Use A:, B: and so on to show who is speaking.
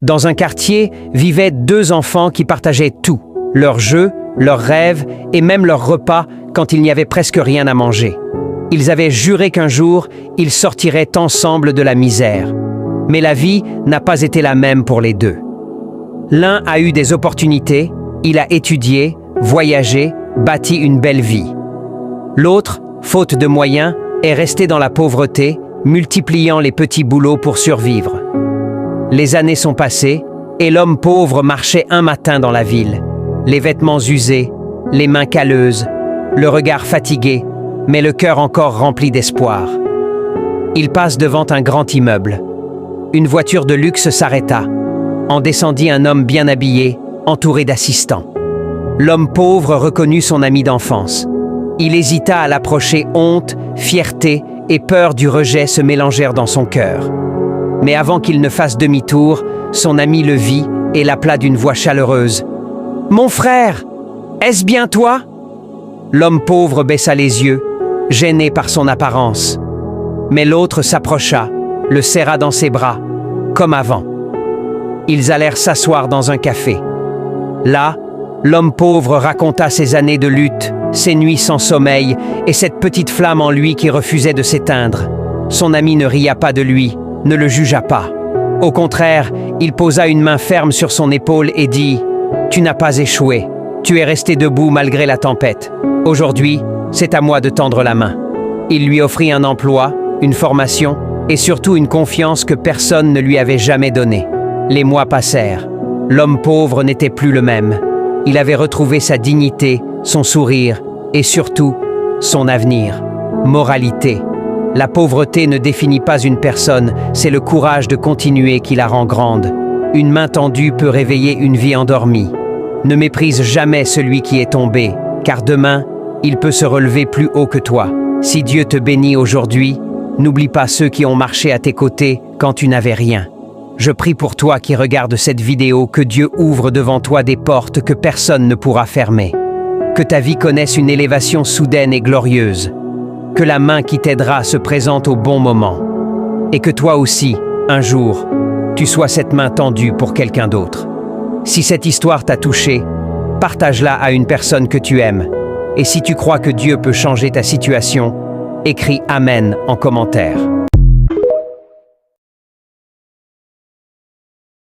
A: Dans un quartier vivaient deux enfants qui partageaient tout, leurs jeux, leurs rêves et même leurs repas quand il n'y avait presque rien à manger. Ils avaient juré qu'un jour, ils sortiraient ensemble de la misère. Mais la vie n'a pas été la même pour les deux. L'un a eu des opportunités, il a étudié, voyagé, bâti une belle vie. L'autre, faute de moyens, est resté dans la pauvreté, multipliant les petits boulots pour survivre. Les années sont passées et l'homme pauvre marchait un matin dans la ville, les vêtements usés, les mains calleuses, le regard fatigué, mais le cœur encore rempli d'espoir. Il passe devant un grand immeuble. Une voiture de luxe s'arrêta. En descendit un homme bien habillé, entouré d'assistants. L'homme pauvre reconnut son ami d'enfance. Il hésita à l'approcher, honte, fierté et peur du rejet se mélangèrent dans son cœur. Mais avant qu'il ne fasse demi-tour, son ami le vit et l'appela d'une voix chaleureuse. « Mon frère, est-ce bien toi ?» L'homme pauvre baissa les yeux, gêné par son apparence. Mais l'autre s'approcha, le serra dans ses bras, comme avant. Ils allèrent s'asseoir dans un café. Là, l'homme pauvre raconta ses années de lutte, ses nuits sans sommeil et cette petite flamme en lui qui refusait de s'éteindre. Son ami ne ria pas de lui, ne le jugea pas. Au contraire, il posa une main ferme sur son épaule et dit « Tu n'as pas échoué, tu es resté debout malgré la tempête. Aujourd'hui, c'est à moi de tendre la main. » Il lui offrit un emploi, une formation et surtout une confiance que personne ne lui avait jamais donnée. Les mois passèrent. L'homme pauvre n'était plus le même. Il avait retrouvé sa dignité, son sourire et surtout, son avenir. Moralité. La pauvreté ne définit pas une personne, c'est le courage de continuer qui la rend grande. Une main tendue peut réveiller une vie endormie. Ne méprise jamais celui qui est tombé, car demain, il peut se relever plus haut que toi. Si Dieu te bénit aujourd'hui, n'oublie pas ceux qui ont marché à tes côtés quand tu n'avais rien. Je prie pour toi qui regardes cette vidéo que Dieu ouvre devant toi des portes que personne ne pourra fermer. Que ta vie connaisse une élévation soudaine et glorieuse. Que la main qui t'aidera se présente au bon moment. Et que toi aussi, un jour, tu sois cette main tendue pour quelqu'un d'autre. Si cette histoire t'a touché, partage-la à une personne que tu aimes. Et si tu crois que Dieu peut changer ta situation, écris Amen en commentaire.